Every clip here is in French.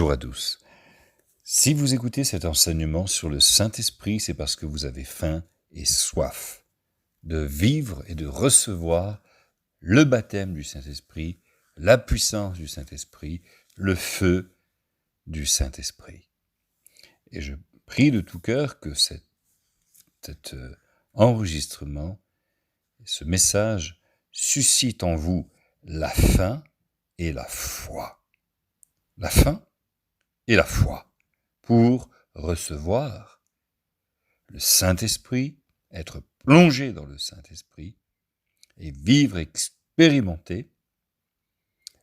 Bonjour à tous. Si vous écoutez cet enseignement sur le Saint-Esprit, c'est parce que vous avez faim et soif de vivre et de recevoir le baptême du Saint-Esprit, la puissance du Saint-Esprit, le feu du Saint-Esprit. Et je prie de tout cœur que cet enregistrement, ce message suscite en vous la faim et la foi. La faim et la foi pour recevoir le Saint-Esprit, être plongé dans le Saint-Esprit et vivre, expérimenter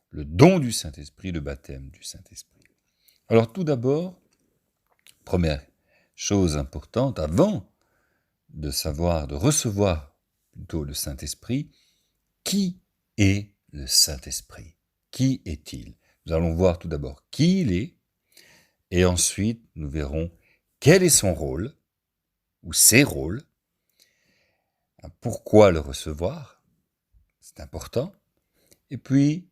le don du Saint-Esprit, le baptême du Saint-Esprit. Alors tout d'abord, première chose importante, avant de recevoir plutôt le Saint-Esprit, qui est le Saint-Esprit? Qui est-il? Nous allons voir tout d'abord qui il est, et ensuite nous verrons quel est son rôle, ou ses rôles, pourquoi le recevoir, c'est important, et puis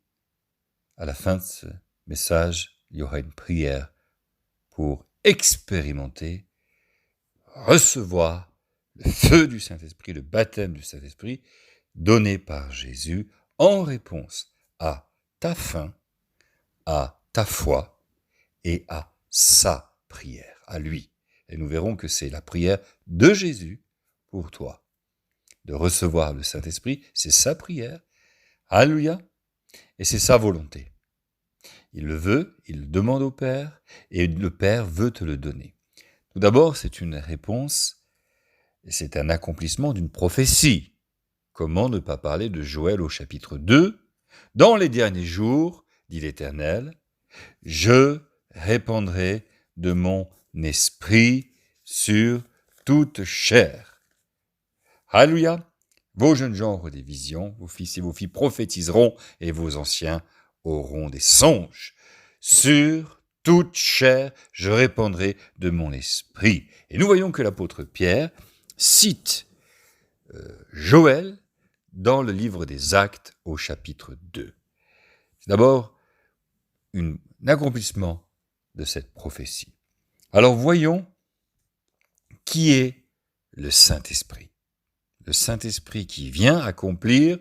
à la fin de ce message, il y aura une prière pour expérimenter, recevoir le feu du Saint-Esprit, le baptême du Saint-Esprit, donné par Jésus en réponse à ta faim, à ta foi et à sa prière, à lui. Et nous verrons que c'est la prière de Jésus pour toi. De recevoir le Saint-Esprit, c'est sa prière. Alléluia. Et c'est sa volonté. Il le veut, il le demande au Père, et le Père veut te le donner. Tout d'abord, c'est une réponse, et c'est un accomplissement d'une prophétie. Comment ne pas parler de Joël au chapitre 2 ? Dans les derniers jours, dit l'Éternel, je répandrai de mon esprit sur toute chair. Alléluia. Vos jeunes gens auront des visions, vos fils et vos filles prophétiseront, et vos anciens auront des songes. Sur toute chair, je répandrai de mon esprit. Et nous voyons que l'apôtre Pierre cite Joël dans le livre des Actes au chapitre 2. C'est d'abord un accomplissement de cette prophétie. Alors voyons qui est le Saint-Esprit. Le Saint-Esprit qui vient accomplir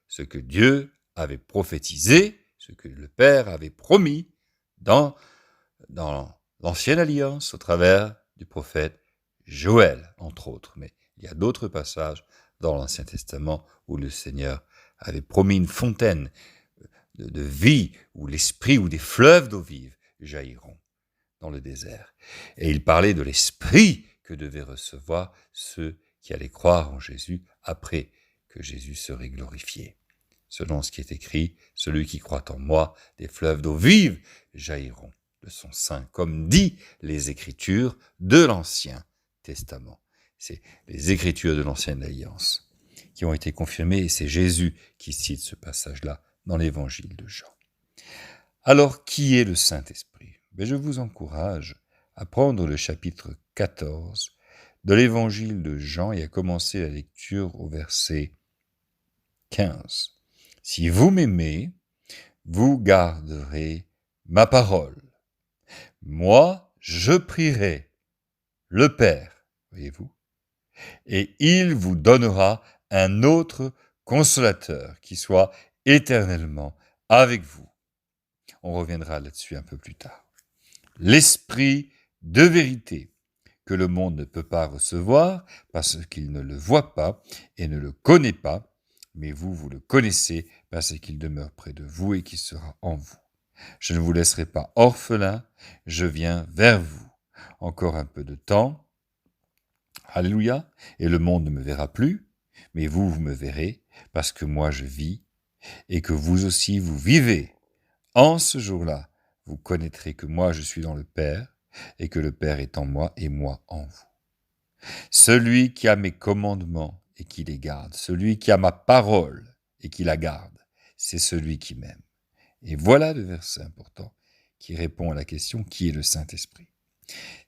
ce que Dieu avait prophétisé, ce que le Père avait promis dans l'Ancienne Alliance au travers du prophète Joël, entre autres. Mais il y a d'autres passages dans l'Ancien Testament où le Seigneur avait promis une fontaine de vie, où l'esprit, où des fleuves d'eau vive jailliront dans le désert. Et il parlait de l'esprit que devaient recevoir ceux qui allaient croire en Jésus après que Jésus serait glorifié. Selon ce qui est écrit, celui qui croit en moi, des fleuves d'eau vive jailliront de son sein, comme dit les Écritures de l'Ancien Testament. C'est les Écritures de l'Ancienne Alliance qui ont été confirmées, et c'est Jésus qui cite ce passage-là dans l'Évangile de Jean. Alors, qui est le Saint-Esprit ? Je vous encourage à prendre le chapitre 14 de l'Évangile de Jean et à commencer la lecture au verset 15. Si vous m'aimez, vous garderez ma parole. Moi, je prierai le Père, voyez-vous, et il vous donnera un autre consolateur qui soit éternellement avec vous. On reviendra là-dessus un peu plus tard. L'Esprit de vérité que le monde ne peut pas recevoir parce qu'il ne le voit pas et ne le connaît pas, mais vous le connaissez parce qu'il demeure près de vous et qu'il sera en vous. Je ne vous laisserai pas orphelin, je viens vers vous. Encore un peu de temps, alléluia, et le monde ne me verra plus, mais vous me verrez, parce que moi je vis, et que vous aussi vous vivez. En ce jour-là, vous connaîtrez que moi je suis dans le Père, et que le Père est en moi et moi en vous. Celui qui a mes commandements et qui les garde, celui qui a ma parole et qui la garde, c'est celui qui m'aime. Et voilà le verset important qui répond à la question qui est le Saint-Esprit.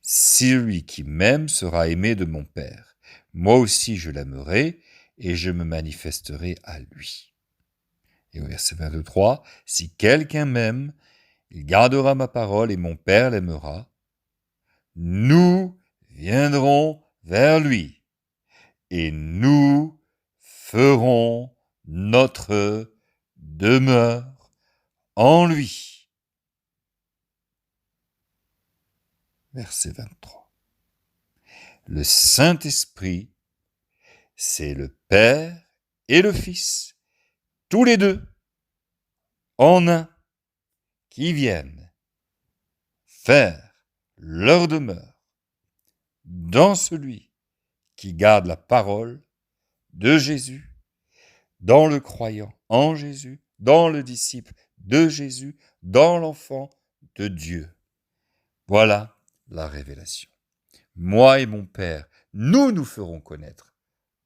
Celui qui m'aime sera aimé de mon Père. Moi aussi je l'aimerai et je me manifesterai à lui. Et au verset 23, si quelqu'un m'aime, il gardera ma parole et mon Père l'aimera. Nous viendrons vers lui et nous ferons notre demeure en lui. Verset 23. Le Saint-Esprit, c'est le Père et le Fils, tous les deux, en un, qui viennent faire leur demeure dans celui qui garde la parole de Jésus, dans le croyant en Jésus, dans le disciple de Jésus, dans l'enfant de Dieu. Voilà la révélation. Moi et mon Père, nous ferons connaître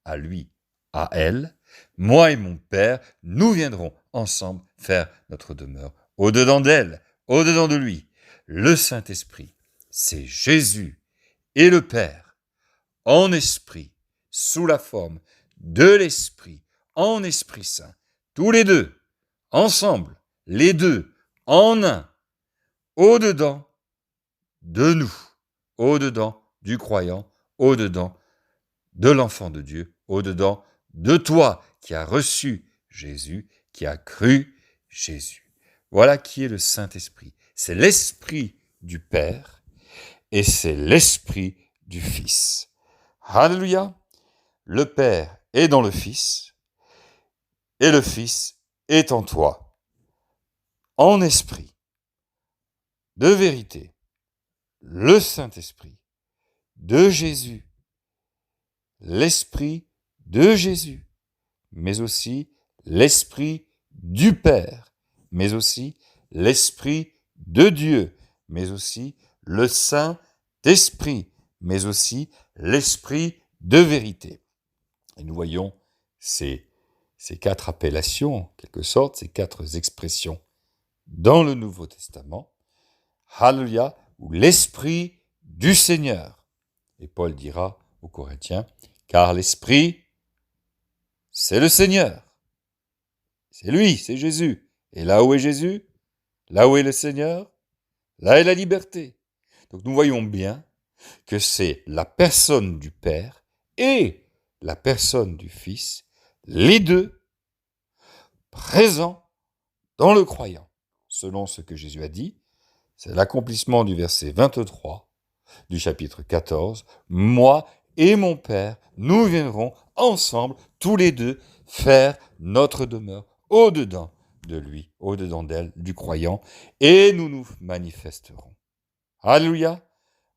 à lui, à elle. Moi et mon Père, nous viendrons ensemble faire notre demeure au-dedans d'elle, au-dedans de lui. Le Saint-Esprit, c'est Jésus et le Père, en esprit, sous la forme de l'Esprit, en Esprit Saint, tous les deux, ensemble, les deux, en un, au-dedans de nous, au-dedans du croyant, au-dedans de l'enfant de Dieu, au-dedans de toi qui as reçu Jésus, qui a cru Jésus. Voilà qui est le Saint-Esprit. C'est l'Esprit du Père et c'est l'Esprit du Fils. Alléluia! Le Père est dans le Fils et le Fils est en toi, en esprit, de vérité. Le Saint-Esprit de Jésus, l'Esprit de Jésus, mais aussi l'Esprit du Père, mais aussi l'Esprit de Dieu, mais aussi le Saint-Esprit, mais aussi l'Esprit de vérité. Et nous voyons ces quatre appellations, en quelque sorte, ces quatre expressions dans le Nouveau Testament. Alléluia, ou l'Esprit du Seigneur. Et Paul dira aux Corinthiens, car l'Esprit, c'est le Seigneur. C'est lui, c'est Jésus. Et là où est Jésus, là où est le Seigneur, là est la liberté. Donc nous voyons bien que c'est la personne du Père et la personne du Fils, les deux, présents dans le croyant. Selon ce que Jésus a dit, c'est l'accomplissement du verset 23 du chapitre 14. Moi et mon Père, nous viendrons ensemble, tous les deux, faire notre demeure au-dedans de lui, au-dedans d'elle, du croyant, et nous nous manifesterons. Alléluia,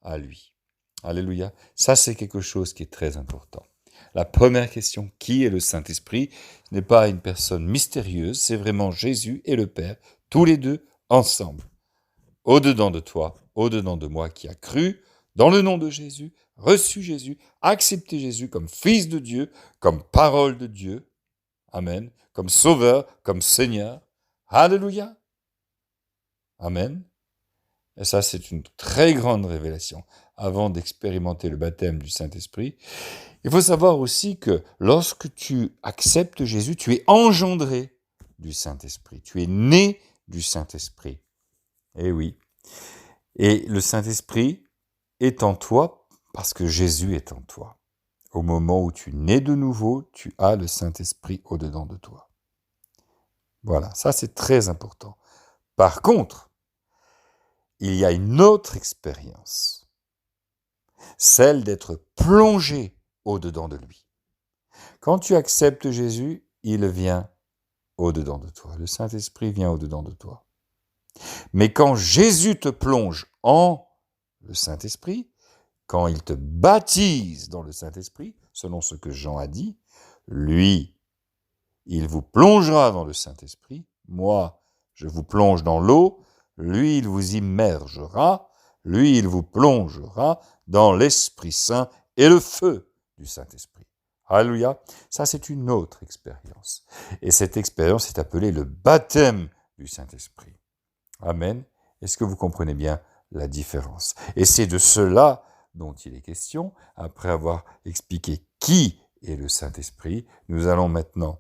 à lui. Alléluia. Ça, c'est quelque chose qui est très important. La première question, qui est le Saint-Esprit? Ce n'est pas une personne mystérieuse, c'est vraiment Jésus et le Père, tous les deux ensemble. Au-dedans de toi, au-dedans de moi qui a cru dans le nom de Jésus, reçu Jésus, accepté Jésus comme Fils de Dieu, comme parole de Dieu. Amen. Comme Sauveur, comme Seigneur. Alléluia. Amen. Et ça, c'est une très grande révélation. Avant d'expérimenter le baptême du Saint-Esprit, il faut savoir aussi que lorsque tu acceptes Jésus, tu es engendré du Saint-Esprit. Tu es né du Saint-Esprit. Eh oui. Et le Saint-Esprit est en toi parce que Jésus est en toi. Au moment où tu nais de nouveau, tu as le Saint-Esprit au-dedans de toi. Voilà, ça c'est très important. Par contre, il y a une autre expérience, celle d'être plongé au-dedans de lui. Quand tu acceptes Jésus, il vient au-dedans de toi. Le Saint-Esprit vient au-dedans de toi. Mais quand Jésus te plonge en le Saint-Esprit, quand il te baptise dans le Saint-Esprit, selon ce que Jean a dit, lui, il vous plongera dans le Saint-Esprit, moi, je vous plonge dans l'eau, lui, il vous immergera, lui, il vous plongera dans l'Esprit Saint et le feu du Saint-Esprit. Alléluia. Ça, c'est une autre expérience. Et cette expérience est appelée le baptême du Saint-Esprit. Amen. Est-ce que vous comprenez bien la différence? Et c'est de cela dont il est question. Après avoir expliqué qui est le Saint-Esprit, nous allons maintenant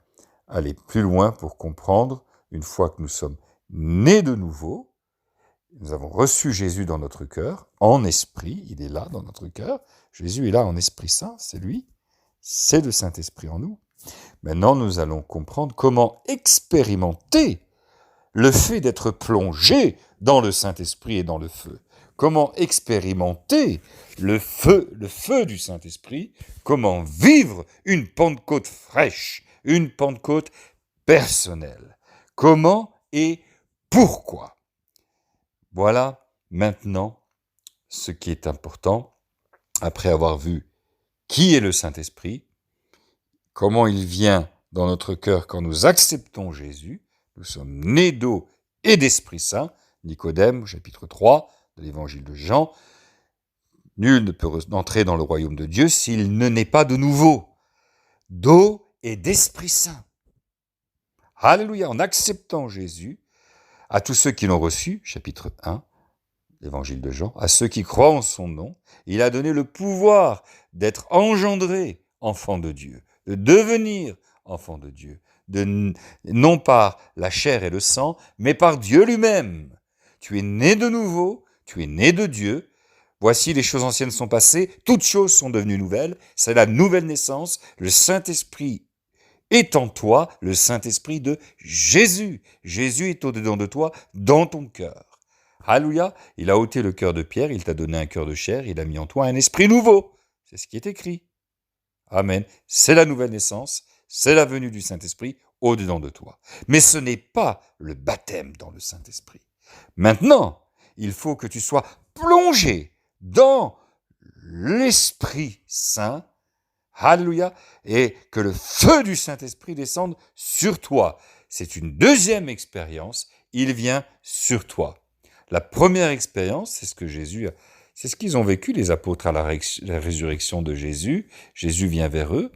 aller plus loin pour comprendre, une fois que nous sommes nés de nouveau, Nous avons reçu Jésus dans notre cœur, en esprit, il est là dans notre cœur. Jésus est là en Esprit Saint, c'est lui, c'est le Saint-Esprit en nous. Maintenant, nous allons comprendre comment expérimenter le fait d'être plongé dans le Saint-Esprit et dans le feu. Comment expérimenter le feu du Saint-Esprit, comment vivre une Pentecôte fraîche, une Pentecôte personnelle. Comment et pourquoi. Voilà maintenant ce qui est important, après avoir vu qui est le Saint-Esprit, comment il vient dans notre cœur quand nous acceptons Jésus. Nous sommes nés d'eau et d'Esprit Saint. Nicodème, chapitre 3 de l'évangile de Jean. Nul ne peut entrer dans le royaume de Dieu s'il ne naît pas de nouveau, d'eau et d'Esprit Saint. Alléluia, en acceptant Jésus, à tous ceux qui l'ont reçu, chapitre 1, l'évangile de Jean, à ceux qui croient en son nom, il a donné le pouvoir d'être engendrés enfants de Dieu, de devenir enfants de Dieu, non par la chair et le sang, mais par Dieu lui-même. Tu es né de nouveau, tu es né de Dieu. Voici, les choses anciennes sont passées, toutes choses sont devenues nouvelles. C'est la nouvelle naissance. Le Saint-Esprit est en toi, le Saint-Esprit de Jésus. Jésus est au-dedans de toi, dans ton cœur. Alléluia, il a ôté le cœur de pierre, il t'a donné un cœur de chair, il a mis en toi un esprit nouveau. C'est ce qui est écrit. Amen. C'est la nouvelle naissance, c'est la venue du Saint-Esprit au-dedans de toi. Mais ce n'est pas le baptême dans le Saint-Esprit. Maintenant, il faut que tu sois plongé dans l'Esprit Saint, alléluia, et que le feu du Saint-Esprit descende sur toi. C'est une deuxième expérience, il vient sur toi. La première expérience, c'est ce qu'ils ont vécu, les apôtres, à la résurrection de Jésus. Jésus vient vers eux,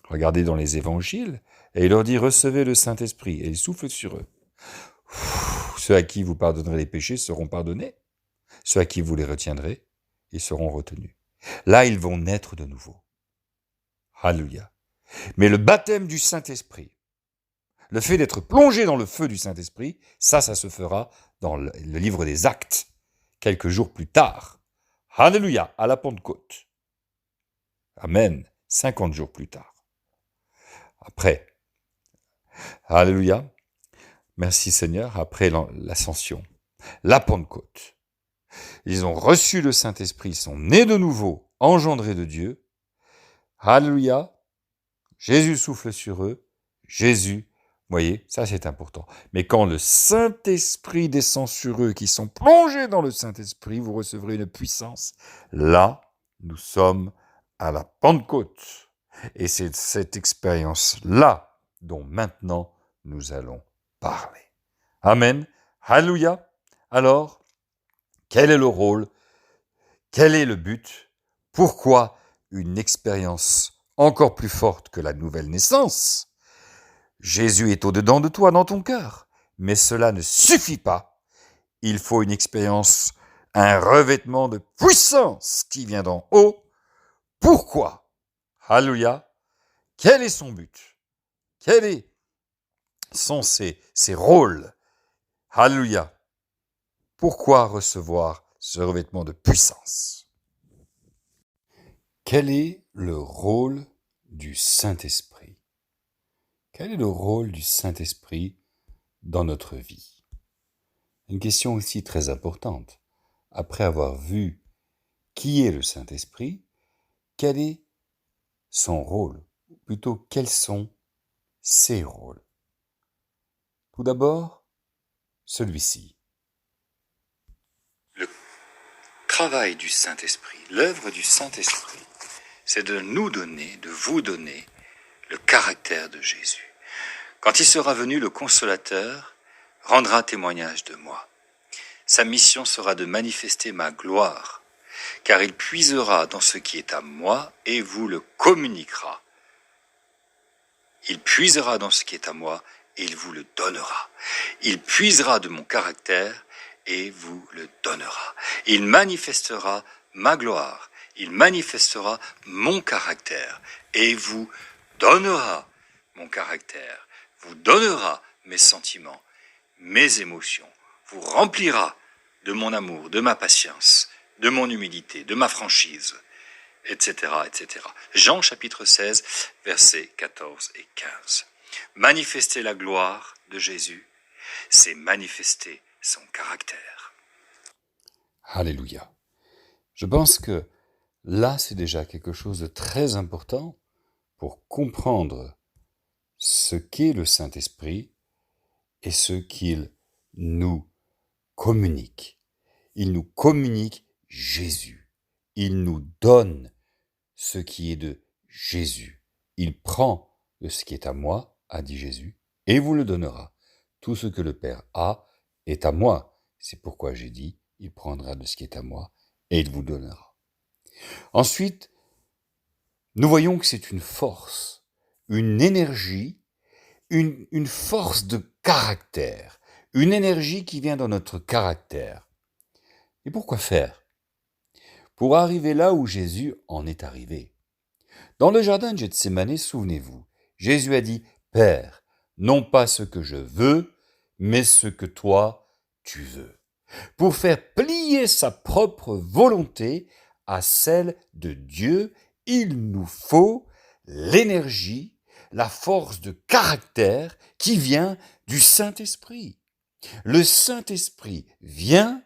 regardez dans les évangiles, et il leur dit, recevez le Saint-Esprit, et il souffle sur eux. Ceux à qui vous pardonnerez les péchés seront pardonnés, ceux à qui vous les retiendrez, ils seront retenus. Là, ils vont naître de nouveau. Alléluia. Mais le baptême du Saint-Esprit, le fait d'être plongé dans le feu du Saint-Esprit, ça se fera dans le livre des Actes, quelques jours plus tard. Alléluia, à la Pentecôte. Amen, 50 jours plus tard. Après, alléluia, merci Seigneur, après l'ascension, la Pentecôte. Ils ont reçu le Saint-Esprit, ils sont nés de nouveau, engendrés de Dieu. Alléluia, Jésus souffle sur eux, Jésus, voyez, ça c'est important. Mais quand le Saint-Esprit descend sur eux, qui sont plongés dans le Saint-Esprit, vous recevrez une puissance. Là, nous sommes à la Pentecôte. Et c'est cette expérience-là dont maintenant nous allons parler. Amen. Alléluia. Alors, quel est le rôle? Quel est le but? Pourquoi une expérience encore plus forte que la nouvelle naissance? Jésus est au-dedans de toi, dans ton cœur. Mais cela ne suffit pas. Il faut une expérience, un revêtement de puissance qui vient d'en haut. Pourquoi? Alléluia. Quel est son but? Quels sont ses rôles? Alléluia. Pourquoi recevoir ce revêtement de puissance? Quel est le rôle du Saint-Esprit? Quel est le rôle du Saint-Esprit dans notre vie? Une question aussi très importante. Après avoir vu qui est le Saint-Esprit, quel est son rôle? Ou plutôt, quels sont ses rôles? Tout d'abord, celui-ci. Le travail du Saint-Esprit, l'œuvre du Saint-Esprit, c'est de nous donner, de vous donner le caractère de Jésus. Quand il sera venu, le Consolateur rendra témoignage de moi. Sa mission sera de manifester ma gloire, car il puisera dans ce qui est à moi et vous le communiquera. Il puisera dans ce qui est à moi et il vous le donnera. Il puisera de mon caractère et vous le donnera. Il manifestera ma gloire. Il manifestera mon caractère et vous donnera mon caractère, vous donnera mes sentiments, mes émotions, vous remplira de mon amour, de ma patience, de mon humilité, de ma franchise, etc., etc. Jean chapitre 16, versets 14 et 15. Manifester la gloire de Jésus, c'est manifester son caractère. Alléluia. Je pense que là, c'est déjà quelque chose de très important pour comprendre ce qu'est le Saint-Esprit et ce qu'il nous communique. Il nous communique Jésus. Il nous donne ce qui est de Jésus. Il prend de ce qui est à moi, a dit Jésus, et vous le donnera. Tout ce que le Père a est à moi. C'est pourquoi j'ai dit, il prendra de ce qui est à moi et il vous donnera. Ensuite, nous voyons que c'est une force, une énergie, une force de caractère, une énergie qui vient dans notre caractère. Et pourquoi faire? Pour arriver là où Jésus en est arrivé. Dans le jardin de Gethsémani, souvenez-vous, Jésus a dit « Père, non pas ce que je veux, mais ce que toi, tu veux. » Pour faire plier sa propre volonté à celle de Dieu, il nous faut l'énergie, la force de caractère qui vient du Saint-Esprit. Le Saint-Esprit vient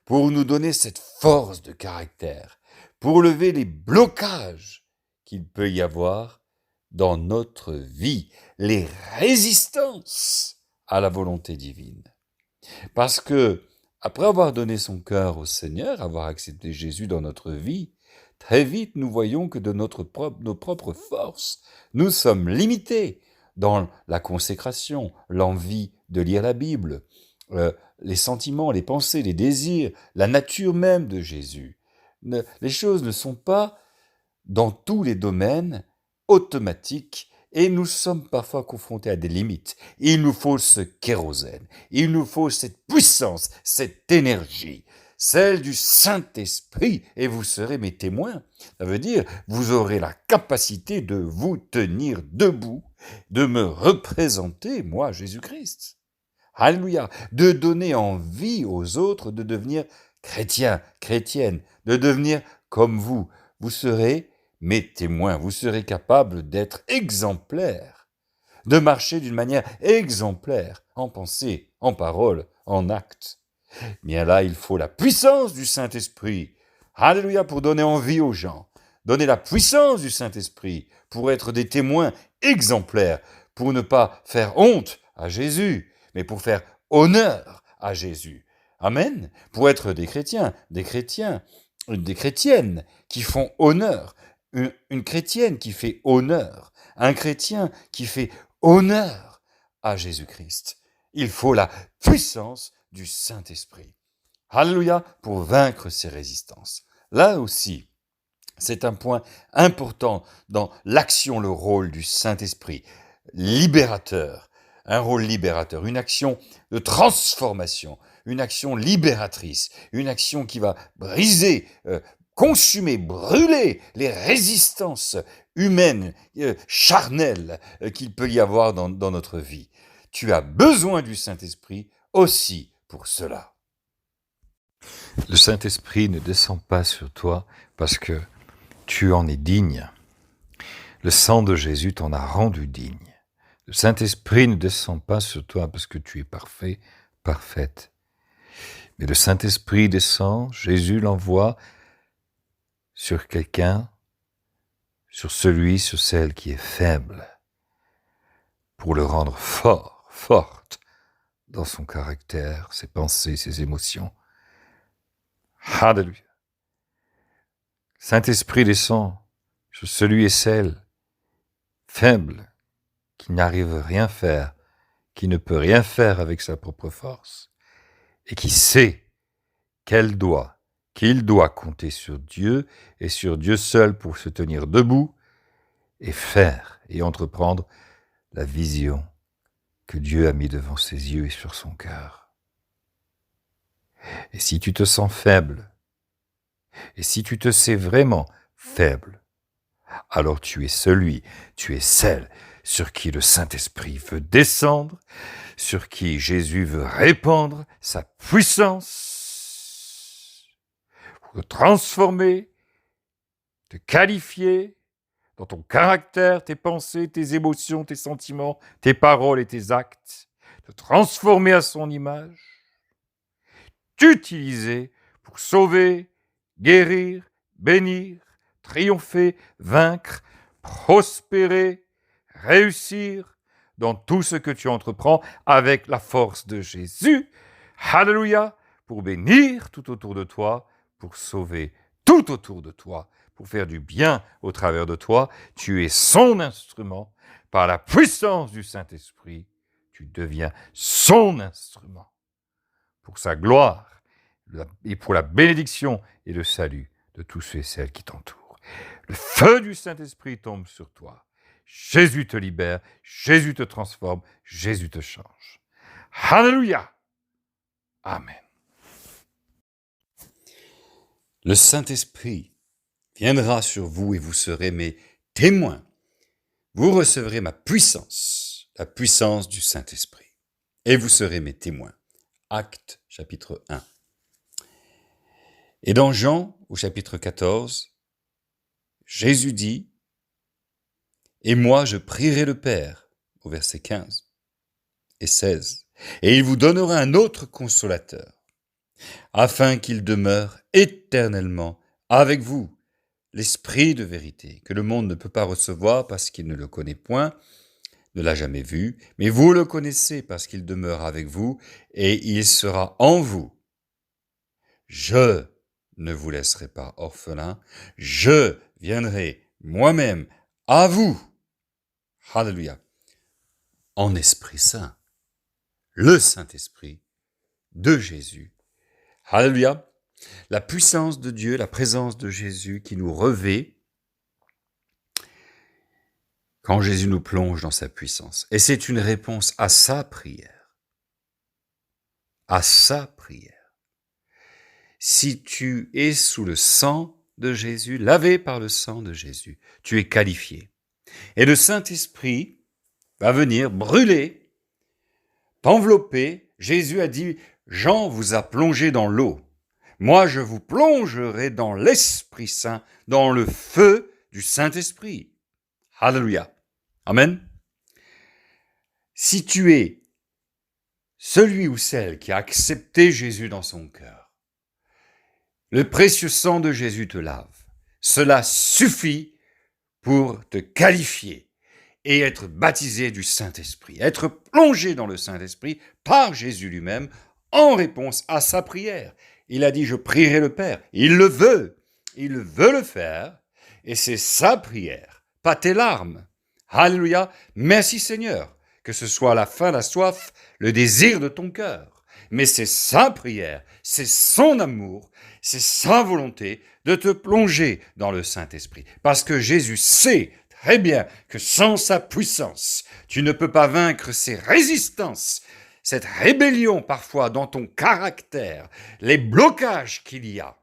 pour nous donner cette force de caractère, pour lever les blocages qu'il peut y avoir dans notre vie, les résistances à la volonté divine. Parce que, après avoir donné son cœur au Seigneur, avoir accepté Jésus dans notre vie, très vite nous voyons que de nos propres forces, nous sommes limités dans la consécration, l'envie de lire la Bible, les sentiments, les pensées, les désirs, la nature même de Jésus. Les choses ne sont pas, dans tous les domaines, automatiques, et nous sommes parfois confrontés à des limites. Il nous faut ce kérosène, il nous faut cette puissance, cette énergie, celle du Saint-Esprit, et vous serez mes témoins. Ça veut dire, vous aurez la capacité de vous tenir debout, de me représenter, moi, Jésus-Christ. Alléluia, de donner envie aux autres de devenir chrétiens, chrétiennes, de devenir comme vous. Vous serez mes témoins, vous serez capables d'être exemplaires, de marcher d'une manière exemplaire, en pensée, en parole, en acte. Bien là, il faut la puissance du Saint-Esprit. Alléluia, pour donner envie aux gens. Donner la puissance du Saint-Esprit pour être des témoins exemplaires, pour ne pas faire honte à Jésus, mais pour faire honneur à Jésus. Amen. Pour être des chrétiens, des chrétiennes qui font honneur. Une chrétienne qui fait honneur. Un chrétien qui fait honneur à Jésus-Christ. Il faut la puissance du Saint-Esprit. Alléluia, pour vaincre ces résistances. Là aussi, c'est un point important dans l'action, le rôle du Saint-Esprit. Libérateur, un rôle libérateur, une action de transformation, une action libératrice, une action qui va briser, consumer, brûler les résistances humaines, charnelles qu'il peut y avoir dans notre vie. Tu as besoin du Saint-Esprit aussi pour cela. Le Saint-Esprit ne descend pas sur toi parce que tu en es digne. Le sang de Jésus t'en a rendu digne. Le Saint-Esprit ne descend pas sur toi parce que tu es parfait, parfaite. Mais le Saint-Esprit descend, Jésus l'envoie sur quelqu'un, sur celle qui est faible, pour le rendre fort, forte dans son caractère, ses pensées, ses émotions. Alléluia. Saint-Esprit descend sur celui et celle faible, qui n'arrive à rien faire, qui ne peut rien faire avec sa propre force, et qui sait qu'il doit compter sur Dieu et sur Dieu seul pour se tenir debout et faire et entreprendre la vision que Dieu a mis devant ses yeux et sur son cœur. Et si tu te sens faible, et si tu te sais vraiment faible, alors tu es celle sur qui le Saint-Esprit veut descendre, sur qui Jésus veut répandre sa puissance. pour te transformer, te qualifier dans ton caractère, tes pensées, tes émotions, tes sentiments, tes paroles et tes actes, te transformer à son image, t'utiliser pour sauver, guérir, bénir, triompher, vaincre, prospérer, réussir dans tout ce que tu entreprends avec la force de Jésus. Alléluia, pour bénir tout autour de toi, pour sauver tout autour de toi, pour faire du bien au travers de toi. Tu es son instrument. Par la puissance du Saint-Esprit, tu deviens son instrument pour sa gloire et pour la bénédiction et le salut de tous ceux et celles qui t'entourent. Le feu du Saint-Esprit tombe sur toi. Jésus te libère, Jésus te transforme, Jésus te change. Alléluia! Amen. Le Saint-Esprit viendra sur vous et vous serez mes témoins. Vous recevrez ma puissance, la puissance du Saint-Esprit, et vous serez mes témoins. Actes, chapitre 1. Et dans Jean, au chapitre 14, Jésus dit, « Et moi je prierai le Père », au verset 15 et 16, « et il vous donnera un autre consolateur, afin qu'il demeure éternellement avec vous, l'Esprit de vérité, que le monde ne peut pas recevoir parce qu'il ne le connaît point, ne l'a jamais vu, mais vous le connaissez parce qu'il demeure avec vous et il sera en vous. Je ne vous laisserai pas orphelins, je viendrai moi-même à vous. Alléluia. En Esprit Saint, le Saint-Esprit de Jésus. Alléluia. La puissance de Dieu, la présence de Jésus qui nous revêt quand Jésus nous plonge dans sa puissance. Et c'est une réponse à sa prière. À sa prière. Si tu es sous le sang de Jésus, lavé par le sang de Jésus, tu es qualifié. Et le Saint-Esprit va venir brûler, t'envelopper. Jésus a dit, Jean vous a plongé dans l'eau. Moi, je vous plongerai dans l'Esprit Saint, dans le feu du Saint-Esprit. Alléluia. Amen. Si tu es celui ou celle qui a accepté Jésus dans son cœur, le précieux sang de Jésus te lave. Cela suffit pour te qualifier et être baptisé du Saint-Esprit, être plongé dans le Saint-Esprit par Jésus lui-même en réponse à sa prière. Il a dit, je prierai le Père. Il veut le faire, et c'est sa prière, pas tes larmes. Alléluia, merci Seigneur, que ce soit la faim, la soif, le désir de ton cœur. Mais c'est sa prière, c'est son amour, c'est sa volonté de te plonger dans le Saint-Esprit. Parce que Jésus sait très bien que sans sa puissance, tu ne peux pas vaincre ses résistances, cette rébellion parfois dans ton caractère, les blocages qu'il y a,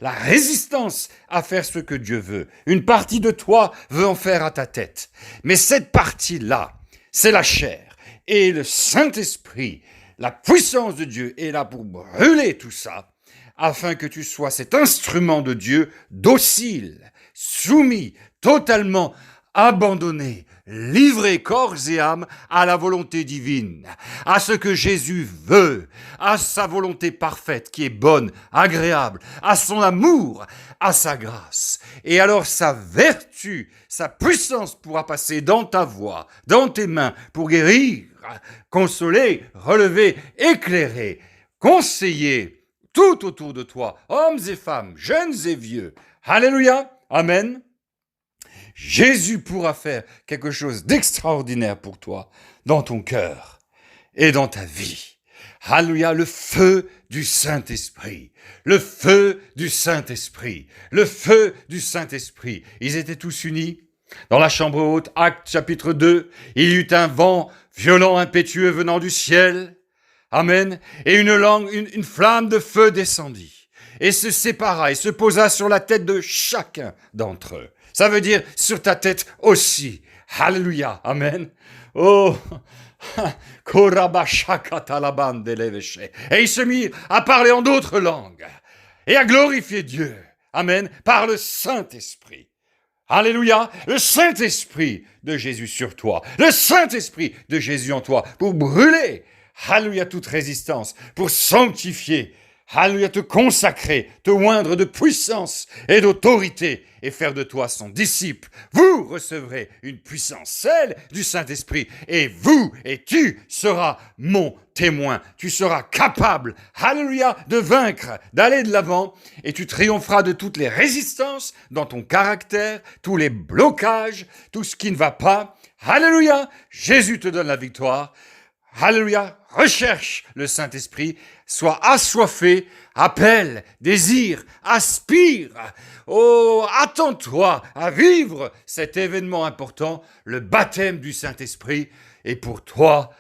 la résistance à faire ce que Dieu veut. Une partie de toi veut en faire à ta tête. Mais cette partie-là, c'est la chair. Et le Saint-Esprit, la puissance de Dieu est là pour brûler tout ça, afin que tu sois cet instrument de Dieu docile, soumis, totalement abandonné, livré corps et âme à la volonté divine, à ce que Jésus veut, à sa volonté parfaite qui est bonne, agréable, à son amour, à sa grâce. Et alors sa vertu, sa puissance pourra passer dans ta voix, dans tes mains, pour guérir, consoler, relever, éclairer, conseiller tout autour de toi, hommes et femmes, jeunes et vieux. Alléluia, amen. Jésus pourra faire quelque chose d'extraordinaire pour toi, dans ton cœur et dans ta vie. Alléluia, le feu du Saint-Esprit, le feu du Saint-Esprit, le feu du Saint-Esprit. Ils étaient tous unis dans la chambre haute, Actes chapitre 2. Il y eut un vent violent, impétueux venant du ciel. Amen. Et une flamme de feu descendit et se sépara et se posa sur la tête de chacun d'entre eux. Ça veut dire sur ta tête aussi. Alléluia. Amen. Oh. Et ils se mirent à parler en d'autres langues. et à glorifier Dieu. Amen. Par le Saint-Esprit. Alléluia. Le Saint-Esprit de Jésus sur toi. Le Saint-Esprit de Jésus en toi pour brûler. Alléluia, toute résistance. Pour sanctifier. Alléluia, te consacrer, te oindre de puissance et d'autorité et faire de toi son disciple. Vous recevrez une puissance, celle du Saint-Esprit, et vous et tu seras mon témoin. Tu seras capable, alléluia, de vaincre, d'aller de l'avant, et tu triompheras de toutes les résistances dans ton caractère, tous les blocages, tout ce qui ne va pas. Alléluia, Jésus te donne la victoire. Alléluia, recherche le Saint-Esprit, sois assoiffé, appelle, désire, aspire. Oh, attends-toi à vivre cet événement important, le baptême du Saint-Esprit. Et pour toi,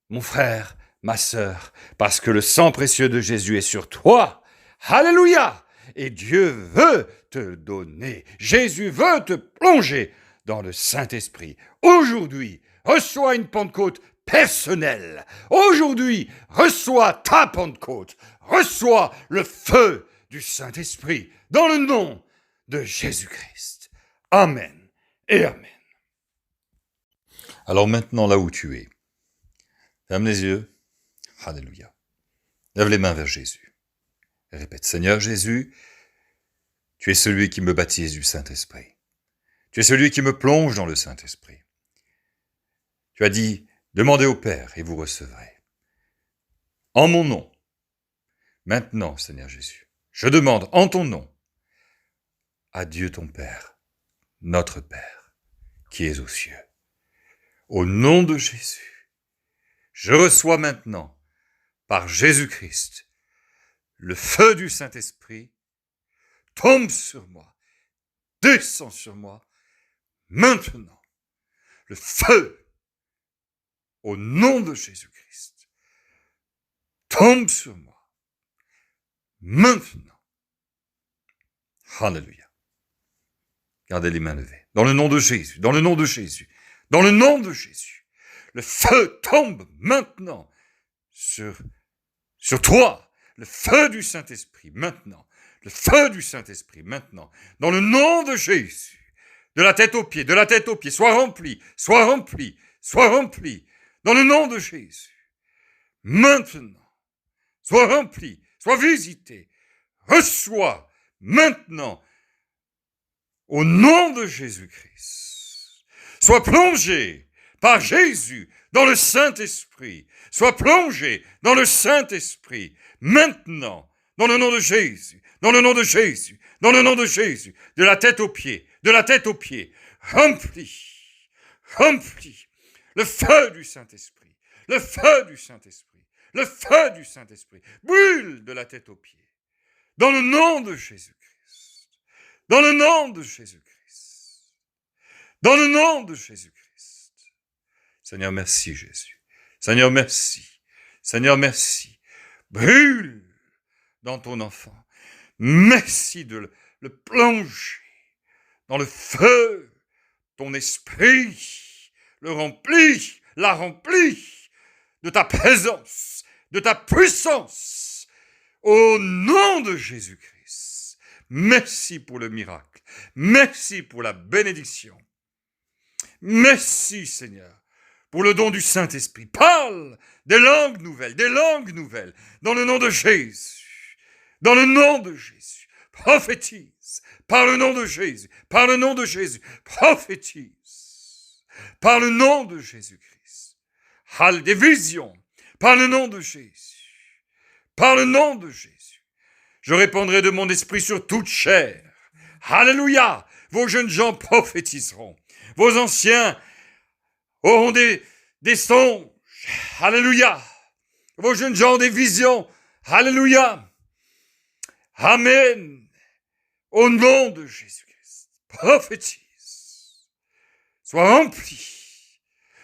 mon frère, ma sœur, parce que le sang précieux de Jésus est sur toi. Alléluia! Et Dieu veut te donner, Jésus veut te plonger dans le Saint-Esprit. Aujourd'hui, reçois une Pentecôte personnelle. Aujourd'hui, reçois ta Pentecôte. Reçois le feu du Saint-Esprit dans le nom de Jésus-Christ. Amen et Amen. Alors maintenant, là où tu es, ferme les yeux. Alléluia. Lève les mains vers Jésus. Et répète, Seigneur Jésus, tu es celui qui me baptise du Saint-Esprit. Tu es celui qui me plonge dans le Saint-Esprit. Tu as dit, demandez au Père et vous recevrez. En mon nom, maintenant, Seigneur Jésus, je demande en ton nom à Dieu ton Père, notre Père, qui est aux cieux. Au nom de Jésus, je reçois maintenant, par Jésus-Christ, le feu du Saint-Esprit, tombe sur moi, descend sur moi, maintenant, le feu, au nom de Jésus-Christ, tombe sur moi, maintenant. Alléluia. Gardez les mains levées. Dans le nom de Jésus, dans le nom de Jésus, dans le nom de Jésus, le feu tombe maintenant sur toi, le feu du Saint-Esprit maintenant, le feu du Saint-Esprit maintenant, dans le nom de Jésus, de la tête aux pieds, sois rempli, sois rempli, sois rempli, dans le nom de Jésus, maintenant, sois rempli, sois visité, reçois maintenant, au nom de Jésus-Christ, sois plongé par Jésus dans le Saint-Esprit, sois plongé dans le Saint-Esprit, maintenant, dans le nom de Jésus, dans le nom de Jésus, dans le nom de Jésus, de la tête aux pieds, rempli, rempli, le feu du Saint-Esprit, le feu du Saint-Esprit, le feu du Saint-Esprit, brûle de la tête aux pieds, dans le nom de Jésus-Christ, dans le nom de Jésus-Christ, dans le nom de Jésus-Christ. Seigneur, merci Jésus. Seigneur, merci. Seigneur, merci. Brûle dans ton enfant. Merci de le plonger dans le feu. Ton esprit le remplit, la remplit de ta présence, de ta puissance. Au nom de Jésus-Christ. Merci pour le miracle. Merci pour la bénédiction. Merci Seigneur pour le don du Saint-Esprit. Parle des langues nouvelles, dans le nom de Jésus, dans le nom de Jésus. Prophétise, par le nom de Jésus, par le nom de Jésus. Prophétise, par le nom de Jésus-Christ. Hal des visions, par le nom de Jésus, par le nom de Jésus. Je répandrai de mon esprit sur toute chair. Alléluia, vos jeunes gens prophétiseront. Vos anciens auront des songes. Alléluia. Vos jeunes gens ont des visions. Alléluia. Amen. Au nom de Jésus-Christ. Prophétise. Sois rempli.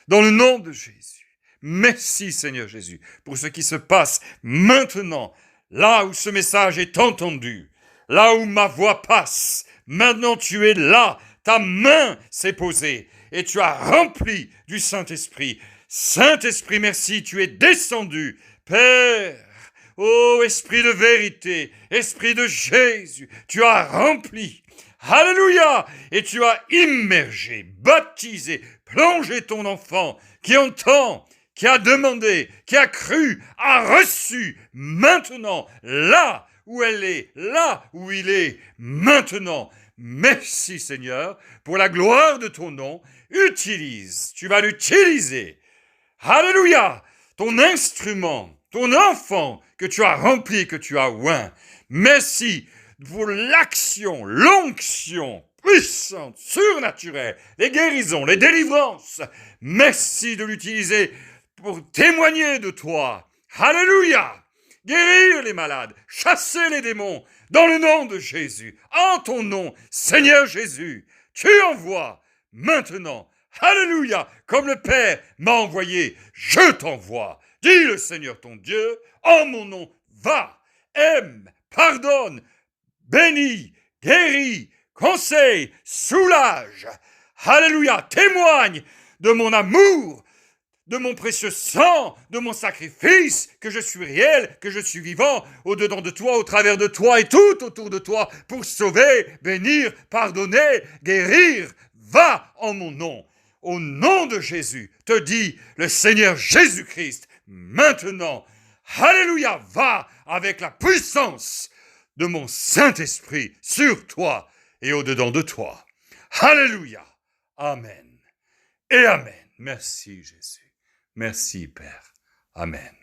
Dans le nom de Jésus. Merci Seigneur Jésus pour ce qui se passe maintenant. Là où ce message est entendu. Là où ma voix passe. Maintenant tu es là. Ta main s'est posée et tu as rempli du Saint-Esprit. Saint-Esprit, merci, tu es descendu. Père, ô esprit de vérité, esprit de Jésus, tu as rempli, alléluia, et tu as immergé, baptisé, plongé ton enfant qui entend, qui a demandé, qui a cru, a reçu, maintenant, là où elle est, là où il est, maintenant. Merci Seigneur, pour la gloire de ton nom, tu vas l'utiliser. Alléluia, ton instrument, ton enfant que tu as rempli, que tu as oint. Merci pour l'action, l'onction puissante, surnaturelle, les guérisons, les délivrances. Merci de l'utiliser pour témoigner de toi. Alléluia! Guérir les malades, chasser les démons, dans le nom de Jésus, en ton nom, Seigneur Jésus, tu envoies maintenant. Alléluia! Comme le Père m'a envoyé, je t'envoie. Dis le Seigneur ton Dieu, en mon nom, va, aime, pardonne, bénis, guéris, conseille, soulage. Alléluia! Témoigne de mon amour, de mon précieux sang, de mon sacrifice, que je suis réel, que je suis vivant, au-dedans de toi, au travers de toi et tout autour de toi, pour sauver, bénir, pardonner, guérir. Va en mon nom. Au nom de Jésus, te dit le Seigneur Jésus-Christ, maintenant, alléluia, va avec la puissance de mon Saint-Esprit sur toi et au-dedans de toi. Alléluia, amen et amen. Merci Jésus. Merci Père. Amen.